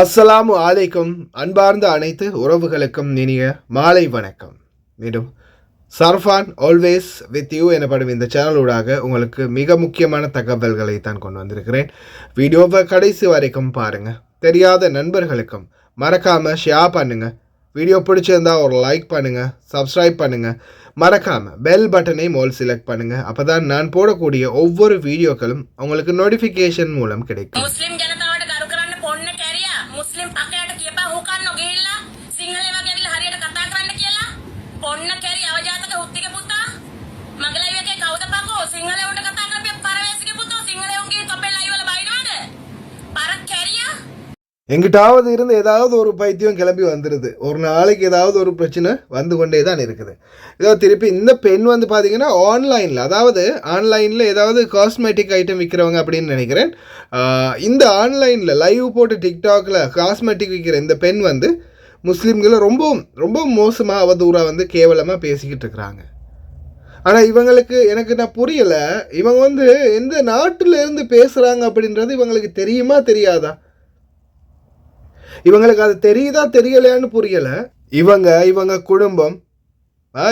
அஸ்ஸலாமு அலைக்கும். அன்பார்ந்த அனைத்து உறவுகளுக்கும் இனிய மாலை வணக்கம். மீண்டும் சர்ஃபான் ஆல்வேஸ் வித் யூ எனப்படும் இந்த சேனலூடாக உங்களுக்கு மிக முக்கியமான தகவல்களை தான் கொண்டு வந்திருக்கிறேன். வீடியோவை கடைசி வரைக்கும் பாருங்கள். தெரியாத நண்பர்களுக்கும் மறக்காமல் ஷேர் பண்ணுங்கள். வீடியோ பிடிச்சிருந்தா ஒரு லைக் பண்ணுங்கள், சப்ஸ்கிரைப் பண்ணுங்கள். மறக்காமல் பெல் பட்டனை மோல் செலக்ட் பண்ணுங்கள். அப்போ தான் நான் போடக்கூடிய ஒவ்வொரு வீடியோக்களும் உங்களுக்கு நோட்டிஃபிகேஷன் மூலம் கிடைக்கும். මුස්ලිම් පක්කයට කියපන් හුකන්නෝ ගිහිල්ලා සිංහලේ වගේ ඇවිල්ලා හරියට කතා කරන්න කියලා. පොන්න කැරි අවජාතක හුත්තිගේ පුතා. මගේ ලයිව් එකේ කවුද පකෝ සිංහලේ උන්ට කතා කරපිය පරවැසිගේ පුතෝ සිංහලේ උන්ගේ කපේ ලයිව් වල බයිනවද? පර කැරියා எங்கிட்டாவது இருந்து ஏதாவது ஒரு பைத்தியம் கிளம்பி வந்துடுது. ஒரு நாளைக்கு ஏதாவது ஒரு பிரச்சனை வந்து கொண்டே தான் இருக்குது. ஏதோ திருப்பி இந்த பெண் வந்து பார்த்தீங்கன்னா ஆன்லைனில் ஏதாவது காஸ்மெட்டிக் ஐட்டம் விற்கிறவங்க அப்படின்னு நினைக்கிறேன். இந்த ஆன்லைனில் லைவ் போட்டு டிக்டாக்ல காஸ்மெட்டிக் விற்கிற இந்த பெண் வந்து முஸ்லீம்களை ரொம்ப ரொம்ப மோசமாக அவதூறாக வந்து கேவலமாக பேசிக்கிட்டு இருக்கிறாங்க. ஆனால் இவங்களுக்கு நான் புரியலை, இவங்க வந்து எந்த நாட்டில் இருந்து பேசுகிறாங்க அப்படின்றது இவங்களுக்கு தெரியுமா தெரியாதா? இவங்களுக்கு அது தெரியுதா தெரியலையான்னு புரியலை. இவங்க குடும்பம்,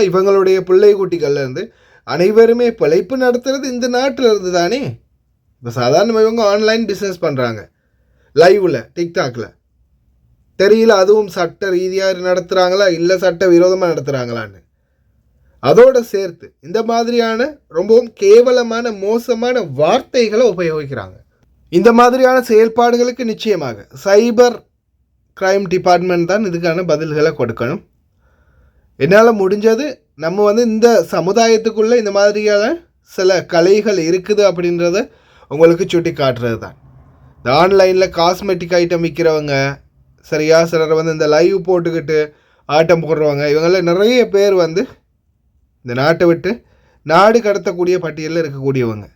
இவங்களுடைய பிள்ளை குட்டிகள்லேருந்து அனைவருமே பிழைப்பு நடத்துறது இந்த நாட்டில் இருந்து தானே. இப்போ சாதாரணமாக இவங்க ஆன்லைன் பிஸ்னஸ் பண்ணுறாங்க லைவில் டிக்டாக்ல. தெரியல அதுவும் சட்ட ரீதியாக நடத்துகிறாங்களா இல்லை சட்ட விரோதமாக நடத்துகிறாங்களான்னு. அதோடு சேர்த்து இந்த மாதிரியான ரொம்பவும் கேவலமான மோசமான வார்த்தைகளை உபயோகிக்கிறாங்க. இந்த மாதிரியான செயல்பாடுகளுக்கு நிச்சயமாக சைபர் கிரைம் டிபார்ட்மெண்ட் தான் இதுக்கான பதில்களை கொடுக்கணும். என்னால் முடிஞ்சது நம்ம வந்து இந்த சமுதாயத்துக்குள்ளே இந்த மாதிரியான சில கலைகள் இருக்குது அப்படின்றத உங்களுக்கு சுட்டி காட்டுறது தான். இந்த ஆன்லைனில் காஸ்மெட்டிக் ஐட்டம் விற்கிறவங்க சரியா, சிலர் வந்து இந்த லைவ் போட்டுக்கிட்டு ஆட்டம் போடுறவங்க, இவங்கள நிறைய பேர் வந்து இந்த நாட்டை விட்டு நாடு கடத்தக்கூடிய பட்டியலில் இருக்கக்கூடியவங்க.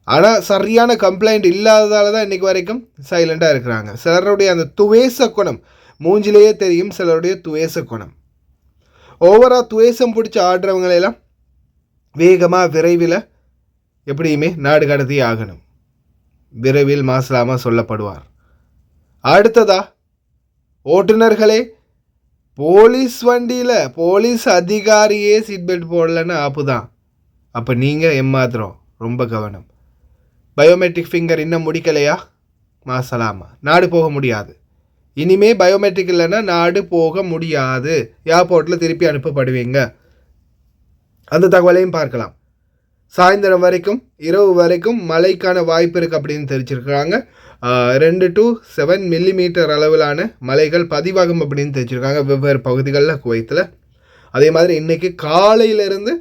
ஆனால் சரியான கம்ப்ளைண்ட் இல்லாததால் தான் இன்றைக்கி வரைக்கும் சைலண்ட்டாக இருக்கிறாங்க. சிலருடைய அந்த துவேச குணம் மூஞ்சிலேயே தெரியும். சிலருடைய துவேச குணம் ஓவராக துவேசம் பிடிச்சி ஆடுறவங்களெல்லாம் வேகமாக விரைவில் எப்படியுமே நாடு கடத்தி ஆகணும். விரைவில் மாசலாமல் சொல்லப்படுவார். அடுத்ததா ஓட்டுநர்களே, போலீஸ் வண்டியில் போலீஸ் அதிகாரியே சீட் பெல்ட் போடலன்னு ஆப்பு தான். அப்போ நீங்கள் ஏமாத்திரம் ரொம்ப கவனம். பயோமெட்ரிக் ஃபிங்கர் இன்னும் முடிக்கலையா? மாசலாமா, நாடு போக முடியாது. இனிமே பயோமெட்ரிக் இல்லைன்னா நாடு போக முடியாது. ஏர்போர்ட்டில் திருப்பி அனுப்பப்படுவீங்க. அந்த தகவலையும் பார்க்கலாம். சாயந்தரம் வரைக்கும் இரவு வரைக்கும் மழைக்கான வாய்ப்பு இருக்குது அப்படின்னு தெரிவிச்சிருக்கிறாங்க. 2 to 7 மில்லிமீட்டர் அளவிலான மழைகள் பதிவாகும் அப்படின்னு தெரிவிச்சிருக்காங்க வெவ்வேறு பகுதிகளில் குவைத்தில். அதே மாதிரி இன்றைக்கி காலையிலேருந்து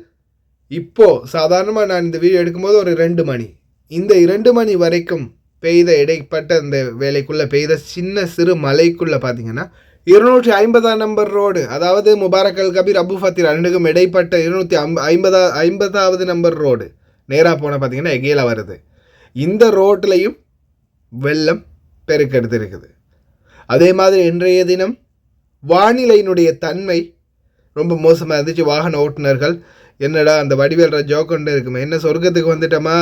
இப்போது சாதாரணமாக நான் இந்த வீடியோ எடுக்கும்போது ஒரு 2 மணி, இந்த 2 மணி வரைக்கும் பெய்த இடைப்பட்ட இந்த வேலைக்குள்ளே பெய்த சின்ன சிறு மலைக்குள்ளே பார்த்தீங்கன்னா 250 நம்பர் ரோடு, அதாவது முபாரக் அல் கபீர் அபு ஃபத்தீர் ரெண்டுக்கும் இடைப்பட்ட 250வது நம்பர் ரோடு நேராக போனால் பார்த்தீங்கன்னா எகேலா வருது. இந்த ரோட்லையும் வெள்ளம் பெருக்கெடுத்து இருக்குது. அதே மாதிரி இன்றைய தினம் வானிலையினுடைய தன்மை ரொம்ப மோசமாக இருந்துச்சு. வாகன ஓட்டுநர்கள் என்னடா அந்த வடிவேல் ஜோக்கொண்டு இருக்குமே, என்ன சொர்க்கத்துக்கு வந்துட்டோமா,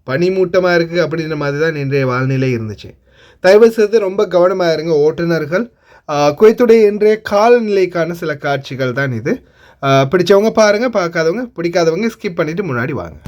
பனிமூட்டமாக இருக்குது அப்படின்ற மாதிரி தான் இன்றைய வானிலை இருந்துச்சு. தயவு செய்து ரொம்ப கவனமாக இருங்க ஓட்டுநர்கள். குவைத்துடைய இன்றைய காலநிலைக்கான சில காட்சிகள் தான் இது. பிடிச்சவங்க பாருங்கள், பார்க்காதவங்க பிடிக்காதவங்க ஸ்கிப் பண்ணிவிட்டு முன்னாடி வாங்க.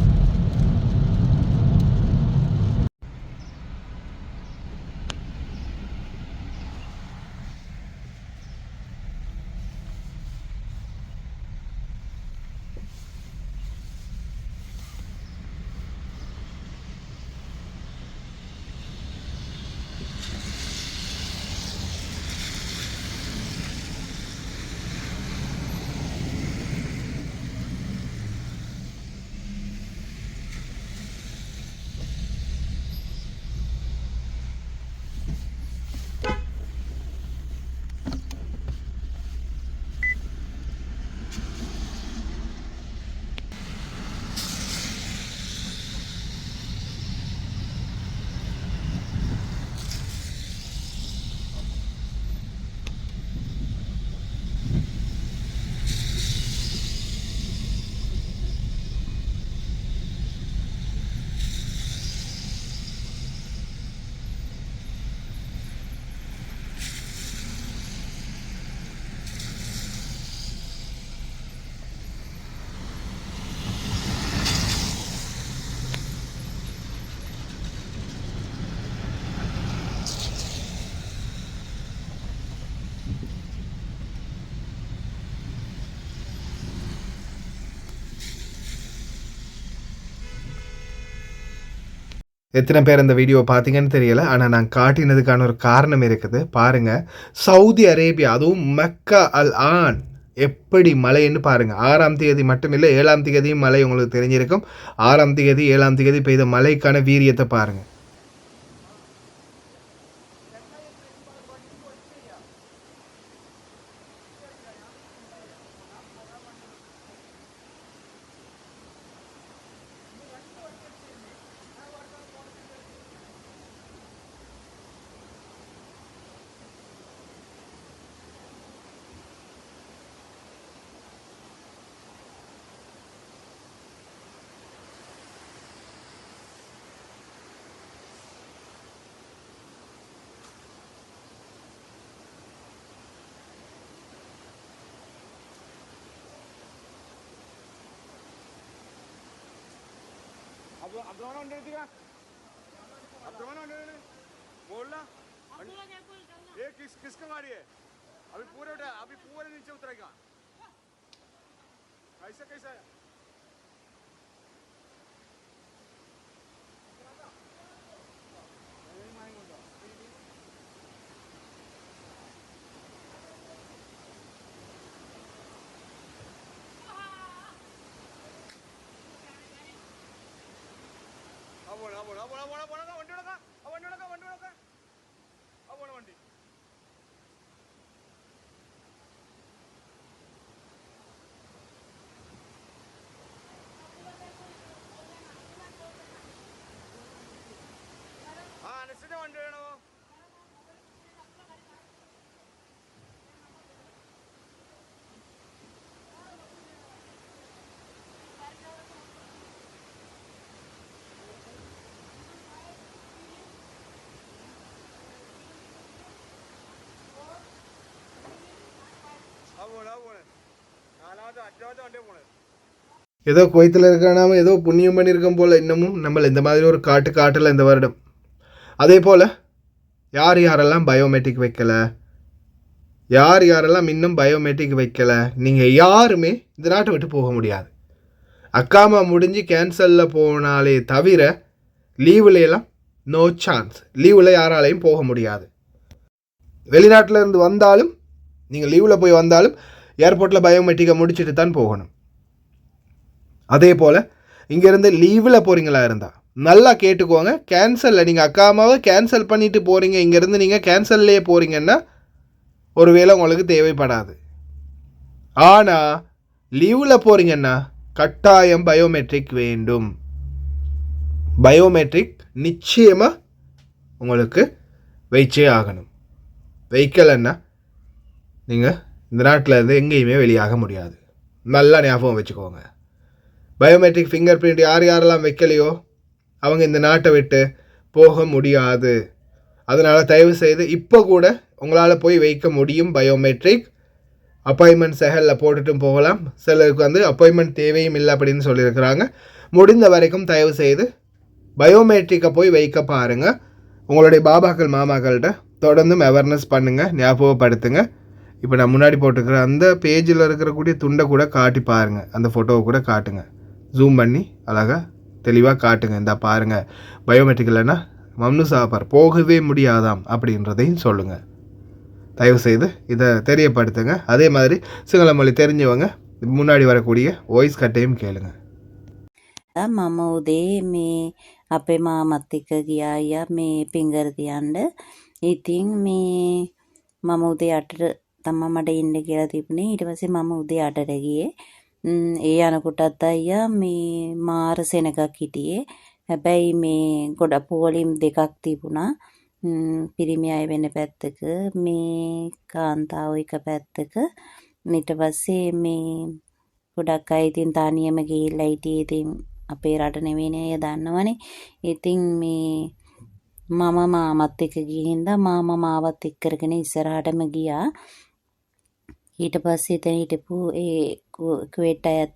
எத்தனை பேர் இந்த வீடியோ பார்த்தீங்கன்னு தெரியல. ஆனால் நான் காட்டினதுக்கான ஒரு காரணம் இருக்குது. பாருங்கள், சவுதி அரேபியா, அதுவும் மக்கா அல் ஆன் எப்படி மழைன்னு பாருங்கள். 6ஆம் தேதி மட்டும் இல்லை, 7ஆம் தேதியும் மழை உங்களுக்கு தெரிஞ்சிருக்கும். 6ஆம் தேதி 7ஆம் தேதி பெய்த மழைக்கான வீரியத்தை பாருங்கள். किसका गाड़ी है? अभी पूरे नीचे उतरेगा। कैसा कैसा है? वंडी ஏதோ குவைத்தில் இருக்கானாம ஏதோ புண்ணியம் பண்ணியிருக்கோம் போல். இன்னமும் நம்ம இந்த மாதிரி ஒரு காட்டல இந்த வருடம். அதே போல் யார் யாரெல்லாம் பயோமெட்ரிக் வைக்கலை, யாரெல்லாம் இன்னும் பயோமெட்ரிக் வைக்கலை, நீங்கள் யாருமே இந்த நாட்டை விட்டு போக முடியாது. அக்காமா முடிஞ்சு கேன்சலில் போனாலே தவிர லீவில் எல்லாம் நோ சான்ஸ். லீவில் யாராலையும் போக முடியாது. வெளிநாட்டில் இருந்து வந்தாலும் நீங்கள் லீவில் போய் வந்தாலும் ஏர்போர்ட்டில் பயோமெட்ரிக்கை முடிச்சுட்டு தான் போகணும். அதே போல் இங்கேருந்து லீவில் போகிறீங்களா இருந்தால் நல்லா கேட்டுக்கோங்க. கேன்சலில் நீங்கள் அக்காமாவை கேன்சல் பண்ணிவிட்டு போகிறீங்க, இங்கேருந்து நீங்கள் கேன்சல்லையே போகிறீங்கன்னா ஒருவேளை உங்களுக்கு தேவைப்படாது. ஆனால் லீவில் போகிறீங்கன்னா கட்டாயம் பயோமெட்ரிக் வேண்டும். பயோமெட்ரிக் நிச்சயமாக உங்களுக்கு வைச்சே ஆகணும். வைக்கலைன்னா நீங்கள் இந்த நாட்டில் இருந்து எங்கேயுமே வெளியாக முடியாது. நல்லா ஞாபகம் வச்சுக்கோங்க. பயோமெட்ரிக் ஃபிங்கர் பிரிண்ட் யாரெல்லாம் வைக்கலையோ அவங்க இந்த நாட்டை விட்டு போக முடியாது. அதனால் தயவு செய்து இப்போ கூட உங்களால் போய் வைக்க முடியும் பயோமெட்ரிக். அப்பாயின்மெண்ட் செகலில் போட்டுட்டும் போகலாம். சிலருக்கு அப்பாயின்மெண்ட் தேவையும் இல்லை அப்படின்னு சொல்லியிருக்கிறாங்க. முடிந்த வரைக்கும் தயவு செய்து பயோமெட்ரிக்கை போய் வைக்க பாருங்கள். உங்களுடைய பாபாக்கள் மாமாக்கள்கிட்ட தொடர்ந்தும் அவேர்னஸ் பண்ணுங்கள், ஞாபகப்படுத்துங்க. இப்போ நான் முன்னாடி போட்டுக்கிற அந்த பேஜில் இருக்கக்கூடிய துண்டை கூட காட்டி பாருங்கள், அந்த ஃபோட்டோவை கூட காட்டுங்க, ஜூம் பண்ணி அழகாக தெளிவாக காட்டுங்க. இந்த பாருங்கள், பயோமெட்ரிக் இல்லைன்னா மம்னு சாப்பார் போகவே முடியாதாம் அப்படின்றதையும் சொல்லுங்கள். தயவுசெய்து இதை தெரியப்படுத்துங்க. அதே மாதிரி சிங்கள மொழி தெரிஞ்சவங்க முன்னாடி வரக்கூடிய வாய்ஸ் கட்டையும் கேளுங்க. මම උදේ මේ අපේ මාමත් එක්ක ගියා අයියා මේ පිංගර තියන්න. ඉතින් මේ මම උදේ 8ට තමයි මට ඉන්න කියලා තිබුණේ. ඊට පස්සේ මම උදේ 8ට ගියේ. ඒ යනකොටත් අයියා මේ මාර සෙනගක් හිටියේ. හැබැයි මේ ගොඩ පෝලිම් දෙකක් තිබුණා. පිරිමි අය වෙන පැත්තක, මේ කාන්තාව එක පැත්තක. ඊට පස්සේ මේ ගොඩක් අය ඉතින් තනියම ගිහිල්ලා හිටියේ. ඉතින් අපේ රට නෙවෙයිනේ අය දන්නවනේ. ඉතින් මේ මම මාමත් එක්ක ගිහින්දා මාමා මාවත් එක්ක කරගෙන ඉස්සරහටම ගියා. ඊට පස්සේ එතන හිටපු ඒ කුවේට් අයත්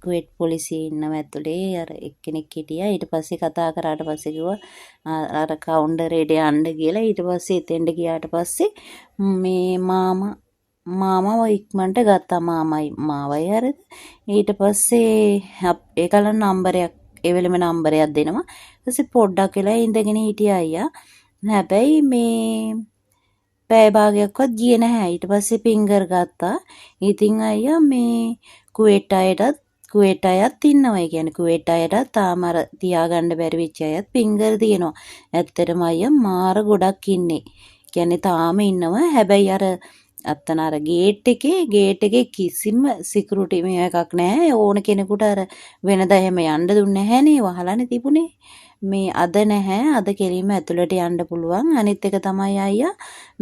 කුවේට් පොලිසිය ඉන්නව ඇතුලේ අර එක්කෙනෙක් හිටියා. ඊට පස්සේ කතා කරාට පස්සේ කිව්වා අර කවුන්ටරේට යන්න කියලා. ඊට පස්සේ එතෙන්ට ගියාට පස්සේ මේ මාමව ඉක්මනට ගත්තා. මාමයි මාවයි හරිද. ඊට පස්සේ ඒකල නම්බරයක් ඒ වෙලෙම නම්බරයක් දෙනවා. ඊපස්සේ පොඩ්ඩක් වෙලා ඉඳගෙන හිටියා අයියා. හැබැයි මේ පැය භාගයක්වත් ගියේ නැහැ. ඊට පස්සේ ෆින්ගර් ගත්තා. ඉතින් අයියා මේ කුවේට් අයත් ඉන්නවා. ඒ කියන්නේ කුවේට් අයටත් තාම අර තියාගන්න බැරි වෙච්ච අයත් ෆින්ගර් තියෙනවා. ඇත්තටම අයියා මාර ගොඩක් ඉන්නේ. කියන්නේ තාම ඉන්නවා. හැබැයි අර අත්තන අර ගේට් එකේ කිසිම සිකියුරිටි මේ එකක් නැහැ. ඕන කෙනෙකුට අර වෙනදා එහෙම යන්න දුන්නේ නැහනේ. වහලානේ තිබුණේ. මේ අද නැහැ. අද කෙලින්ම ඇතුළට යන්න පුළුවන්. අනිත් එක තමයි අයියා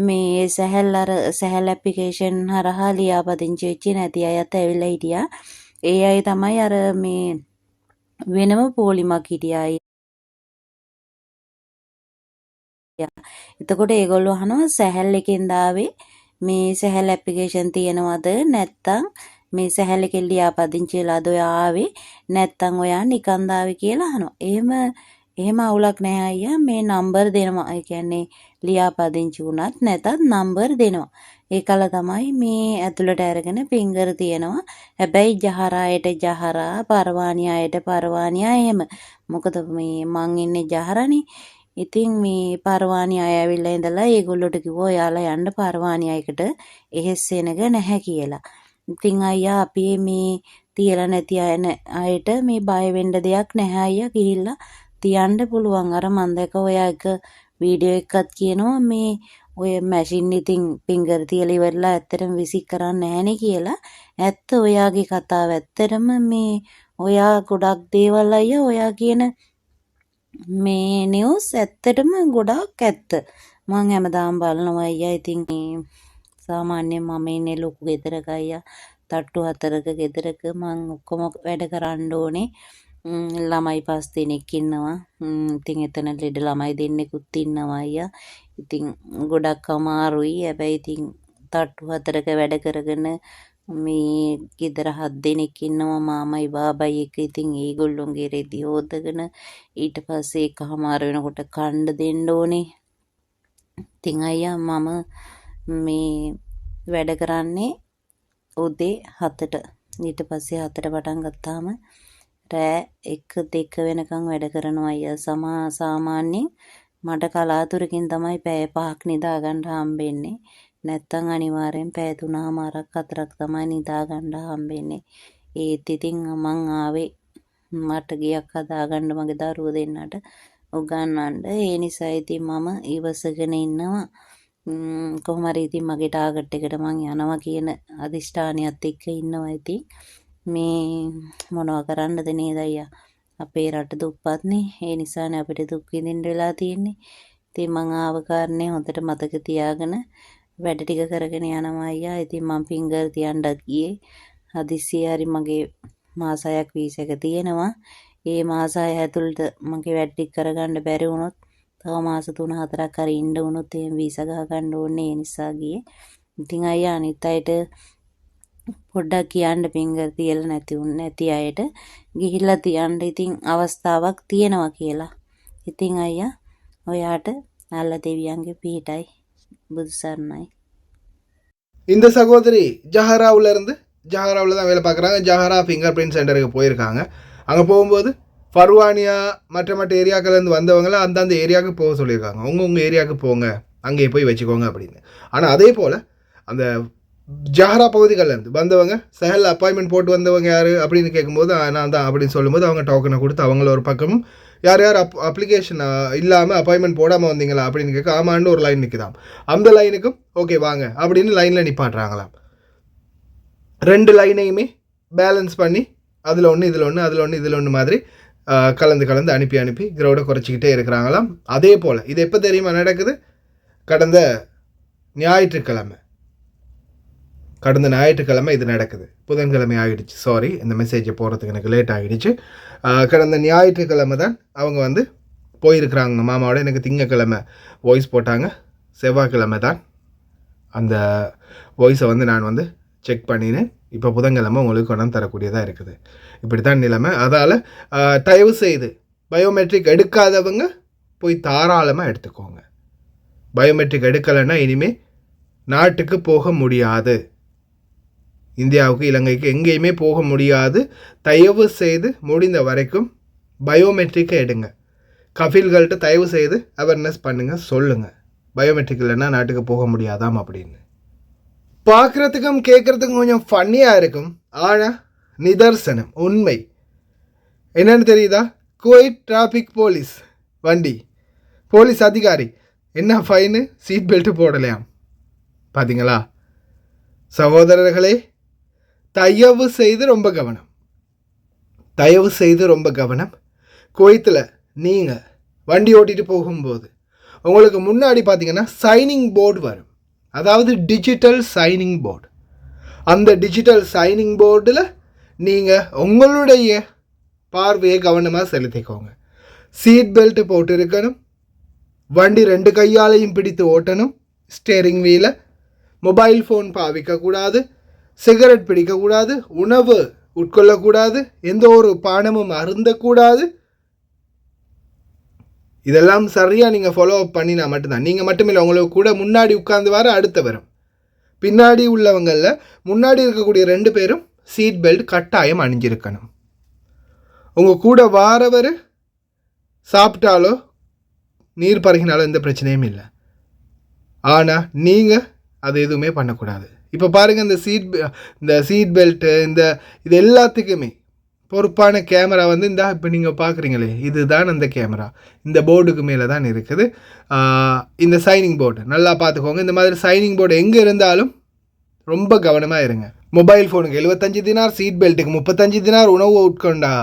මේ සැහැල් ඇප්ලිකේෂන් හරහා ලියාපදිංචි වෙච්ච නැති අයත් ඇවිල්ලා හිටියා. ඒ අය තමයි අර මේ වෙනම පොලිමක් හිටියා අයියා. එතකොට ඒගොල්ලෝ අහනවා සැහැල් එකෙන් දාවේ මේ සැහැල් ඇප්ලිකේෂන් තියෙනවද නැත්තම් මේ සැහැල් එකෙන් ලියාපදිංචි වෙලාද ඔයා ආවේ නැත්තම් ඔයා නිකන් දාවේ කියලා අහනවා. එහෙම අවුලක් නැහැ අයියා. මේ නම්බර් දෙනවා. ඒ කියන්නේ ලියාපදිංචි වුණත් නැතත් නම්බර් දෙනවා. ඒකල තමයි මේ ඇතුළට අරගෙන ෆින්ගර් තියෙනවා. හැබැයි ජහරායට ජහරා, පරවානියායට පරවානියා එහෙම. මොකද මේ මං ඉන්නේ ජහරනේ. ඉතින් මේ පරවානියා ඇවිල්ලා ඉඳලා ඒගොල්ලොට කිව්වා ඔයාලා යන්න පරවානියායකට එහෙස් වෙනක නැහැ කියලා. ඉතින් අයියා අපි මේ තියලා නැති අයට මේ බය වෙන්න දෙයක් නැහැ අයියා. ගිහිල්ලා තියන්න පුළුවන්. අර මන් දැක ඔයා එක වීඩියෝ එකක් කියනවා මේ ඔය මැෂින් ඉතින් ෆින්ගර් තියලා ඉවරලා ඇත්තටම විසික් කරන්නේ නැහනේ කියලා. ඇත්ත ඔයාගේ කතාව. ඇත්තටම මේ ඔයා ගොඩක් දේවල් අයියා ඔයා කියන මේ නිවුස් ඇත්තටම ගොඩක් ඇත්ත. මම හැමදාම බලනවා අයියා. ඉතින් සාමාන්‍යයෙන් මම ඉන්නේ ලොකු ගෙදරක අයියා. තට්ටු 4ක ගෙදරක මම ඔක්කොම වැඩ කරන්න ඕනේ. ළමයි 5 දෙනෙක් ඉන්නවා. ඉතින් එතන ලෙඩ ළමයි දෙන්නෙකුත් ඉන්නවා අයියා. ඉතින් ගොඩක් අමාරුයි. හැබැයි ඉතින් තට්ටු 4ක වැඩ කරගෙන මේ ගෙදර 7 දෙනෙක් ඉන්නවා. මාමයි බාබයි එක. ඉතින් ඒගොල්ලොන්ගේ රෙදි හොදගෙන ඊට පස්සේ එකමාර වෙනකොට කන්න දෙන්න ඕනේ. ඉතින් අයියා මම මේ වැඩ කරන්නේ උදේ 7ට. ඊට පස්සේ 7ට පටන් ගත්තාම රෑ 1-2 වෙනකන් වැඩ කරනවා අයියා. සාමාන්‍යයෙන් මට කලාතුරකින් තමයි පැය 5ක් නිදා ගන්න හම්බෙන්නේ. නැත්තම් අනිවාර්යෙන් පැය 3මාරක් 4ක් තමයි නිදා ගන්න හම්බෙන්නේ. ඒත් ඉතින් මං ආවේ මට ගියක් හදාගන්න මගේ දරුවෝ දෙන්නට උගන්වන්න. ඒ නිසා ඉතින් මම ඉවසගෙන ඉන්නවා. කොහොම හරි ඉතින් මගේ ටාගට් එකට මං යනවා කියන අදිෂ්ඨානියත් එක්ක ඉන්නවා. ඉතින් මේ මොනවා කරන්නද නේද අයියා. අපේ රට දුප්පත්නේ. ඒ නිසානේ අපිට දුක් විඳින්න වෙලා තියෙන්නේ. ඉතින් මං ආව කාරණේ හොඳට මතක තියාගෙන වැඩ ටික කරගෙන යනවා අයියා. ඉතින් මං ෆින්ගර් තියන්නත් ගියේ. හදිස්සියේ හරි මගේ මාස 6ක් වීසා එක තියෙනවා. ඒ මාස 6 ඇතුළත මගේ වැඩ ටික කරගන්න බැරි වුණොත් තව මාස 3-4ක් හරි ඉන්න වුණොත් එහෙම වීසා ගහ ගන්න ඕනේ. ඒ නිසා ගියේ. ඉතින් අයියා අනිත් අයට පොඩ්ඩක් කියන්න ෆින්ගර් තියලා නැති අයට ගිහිල්ලා තියන්න ඉතින් අවස්ථාවක් තියෙනවා කියලා. ඉතින් අයියා ඔයාට நல்ல දෙවියන්ගේ පිහිටයි. புது சரணாய். இந்த சகோதரி ஜஹராவில் தான் வேலை பார்க்குறாங்க. ஜஹரா ஃபிங்கர் பிரிண்ட் சென்டருக்கு போயிருக்காங்க. அங்கே போகும்போது ஃபர்வானியா மற்ற ஏரியாக்கள்லேருந்து வந்தவங்களை அந்தந்த ஏரியாவுக்கு போக சொல்லியிருக்காங்க. உங்கள் ஏரியாவுக்கு போங்க, அங்கேயே போய் வச்சுக்கோங்க அப்படின்னு. ஆனால் அதே போல் அந்த ஜஹரா பகுதிகள்லேருந்து வந்தவங்க சஹல் அப்பாயின்மெண்ட் போட்டு வந்தவங்க யார் அப்படின்னு கேட்கும்போது நான் தான் அப்படின்னு சொல்லும்போது அவங்க டோக்கனை கொடுத்து அவங்கள ஒரு பக்கமும் யார் அப்ளிகேஷன் இல்லாமல் அப்பாயின்மெண்ட் போடாமல் வந்தீங்களா அப்படின்னு கேட்க ஆமான்னு ஒரு லைன் நிற்குதாம். அந்த லைனுக்கும் ஓகே வாங்க அப்படின்னு லைனில் நிப்பாட்டுறாங்களாம். 2 லைனையுமே பேலன்ஸ் பண்ணி அதில் ஒன்று இதில் ஒன்று மாதிரி கலந்து அனுப்பி கிரௌடை குறைச்சிக்கிட்டே இருக்கிறாங்களாம். அதே போல் இது எப்போ தெரியுமா நடக்குது? கடந்த ஞாயிற்றுக்கிழமை இது நடக்குது. புதன்கிழமை ஆகிடுச்சு. சாரி, இந்த மெசேஜை போகிறதுக்கு எனக்கு லேட் ஆகிடுச்சு. கடந்த ஞாயிற்றுக்கிழமை தான் அவங்க வந்து போயிருக்கிறாங்க மாமாவோட. எனக்கு திங்கக்கிழமை வாய்ஸ் போட்டாங்க. செவ்வாய்க்கிழமை தான் அந்த வாய்ஸை வந்து நான் வந்து செக் பண்ணினேன். இப்போ புதன்கிழமை உங்களுக்கு கொண்டாந்து தரக்கூடியதாக இருக்குது. இப்படி தான் நிலைமை. அதால் தயவு செய்து பயோமெட்ரிக் எடுக்காதவங்க போய் தாராளமாக எடுத்துக்கோங்க. பயோமெட்ரிக் எடுக்கலைன்னா இனிமேல் நாட்டுக்கு போக முடியாது. இந்தியாவுக்கு இலங்கைக்கு எங்கேயுமே போக முடியாது. தயவு செய்து முடிந்த வரைக்கும் பயோமெட்ரிக்கை எடுங்க. கஃபீல்கள்கிட்ட தயவு செய்து அவேர்னஸ் பண்ணுங்கள், சொல்லுங்கள். பயோமெட்ரிக் இல்லைன்னா நாட்டுக்கு போக முடியாதாம் அப்படின்னு. பார்க்குறதுக்கும் கேட்குறதுக்கும் கொஞ்சம் ஃபன்னியாக இருக்கும். ஆனால் நிதர்சனம் உண்மை என்னன்னு தெரியுதா? குவைட் டிராஃபிக் போலீஸ் வண்டி போலீஸ் அதிகாரி என்ன ஃபைனு? Seat belt போடலையாம். பார்த்தீங்களா சகோதரர்களே? தயவு செய்து ரொம்ப கவனம். குவைத்தில் நீங்கள் வண்டி ஓட்டிகிட்டு போகும்போது உங்களுக்கு முன்னாடி பார்த்தீங்கன்னா சைனிங் போர்டு வரும். அதாவது டிஜிட்டல் சைனிங் போர்டு. அந்த டிஜிட்டல் சைனிங் போர்டில் நீங்கள் உங்களுடைய பார்வையை கவனமாக செலுத்திக்கோங்க. சீட் பெல்ட் போட்டு இருக்கணும். வண்டி 2 கையாலையும் பிடித்து ஓட்டணும். ஸ்டேரிங் வீலை மொபைல் ஃபோன் பாவிக்கக்கூடாது. சிகரெட் பிடிக்கக்கூடாது. உணவு உட்கொள்ளக்கூடாது. எந்த ஒரு பானமும் அருந்தக்கூடாது. இதெல்லாம் சரியாக நீங்கள் ஃபாலோ அப் பண்ணினா மட்டும்தான். நீங்கள் மட்டுமில்லை, உங்களுக்கு கூட முன்னாடி உட்கார்ந்து வர அடுத்த வரும். பின்னாடி உள்ளவங்களில் முன்னாடி இருக்கக்கூடிய 2 பேரும் சீட் பெல்ட் கட்டாயம் அணிஞ்சிருக்கணும். உங்கள் கூட வாரவர் சாப்பிட்டாலோ நீர் பருகினாலோ எந்த பிரச்சனையும் இல்லை. ஆனால் நீங்கள் அது எதுவுமே பண்ணக்கூடாது. இப்போ பாருங்கள், இந்த சீட் பெல்ட்டு இது எல்லாத்துக்குமே பொறுப்பான கேமரா வந்து இப்போ நீங்கள் பார்க்குறீங்களே, இதுதான் அந்த கேமரா. இந்த போர்டுக்கு மேலே தான் இருக்குது. இந்த சைனிங் போர்டு நல்லா பார்த்துக்கோங்க. இந்த மாதிரி சைனிங் போர்டு எங்கே இருந்தாலும் ரொம்ப கவனமாக இருங்க. மொபைல் ஃபோனுக்கு 75 தினார், சீட் பெல்ட்டுக்கு 35 தினார், உணவு உட்கொண்டா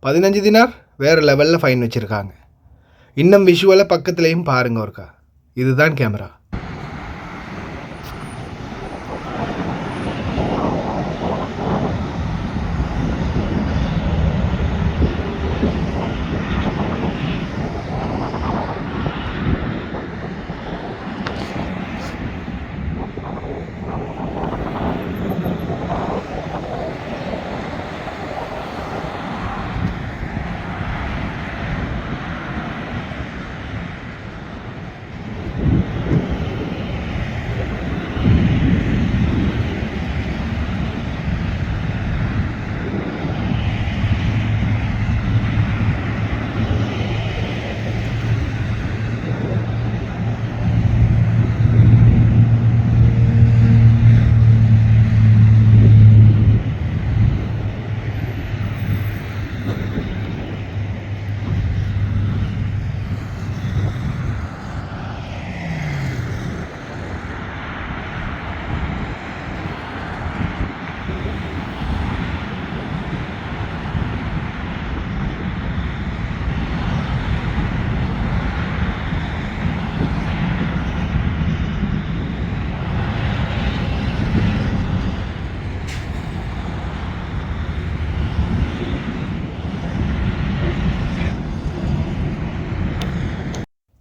15 தினார், வேறு லெவலில் ஃபைன் வச்சுருக்காங்க. இன்னும் விஷுவலை பக்கத்துலேயும் பாருங்க ஒருக்கா. இதுதான் கேமரா.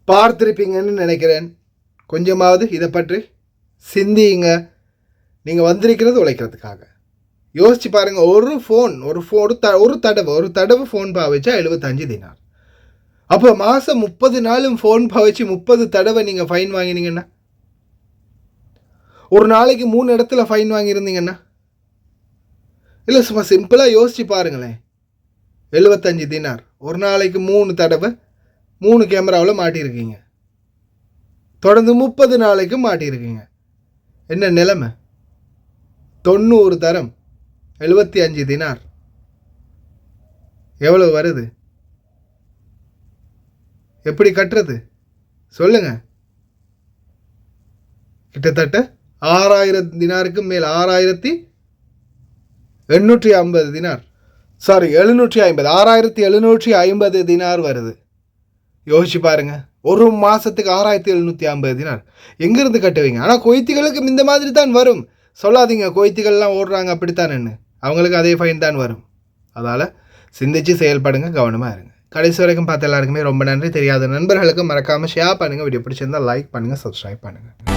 பார்த்துருப்பீங்கன்னு நினைக்கிறேன். கொஞ்சமாவது இதை பற்றி சிந்திங்க. நீங்கள் வந்திருக்கிறது உழைக்கிறதுக்காக. யோசிச்சு பாருங்கள். ஒரு தடவை ஃபோன் பாவிச்சா 75 தினார். அப்போ மாதம் 30 நாளும் ஃபோன் பாவிச்சு 30 தடவை நீங்கள் ஃபைன் வாங்கினீங்கன்னா, ஒரு நாளைக்கு 3 இடத்துல ஃபைன் வாங்கியிருந்தீங்கன்னா, இல்லை சும்மா சிம்பிளாக யோசிச்சு பாருங்களேன். 75 தினார் ஒரு நாளைக்கு 3 தடவை 3 கேமராவில் மாட்டியிருக்கீங்க. தொடர்ந்து 30 நாளைக்கு மாட்டியிருக்கீங்க. என்ன நிலைமை? 90 தரம் 75 தினார் எவ்வளோ வருது? எப்படி கட்டுறது சொல்லுங்க? கிட்டத்தட்ட 6000 தினாருக்கு மேல், 6850 தினார், 6750 தினார் வருது. யோசிச்சு பாருங்க. ஒரு மாதத்துக்கு 6750 தினார் எங்கேருந்து கட்டுவீங்க? ஆனால் கொய்த்திகளுக்கு இந்த மாதிரி தான் வரும். சொல்லாதீங்க கொய்த்திகள்லாம் ஓடுறாங்க அப்படித்தானேன்னு. அவங்களுக்கு அதே ஃபைன் தான் வரும். அதால் சிந்திச்சு செயல்படுங்க, கவனமாக இருங்க. கடைசி வரைக்கும் பார்த்த எல்லாருக்குமே ரொம்ப நன்றி. தெரியாத நண்பர்களுக்கு மறக்காமல் ஷேர் பண்ணுங்கள். வீடியோ பிடிச்சிருந்தால் லைக் பண்ணுங்கள், சப்ஸ்கிரைப் பண்ணுங்கள்.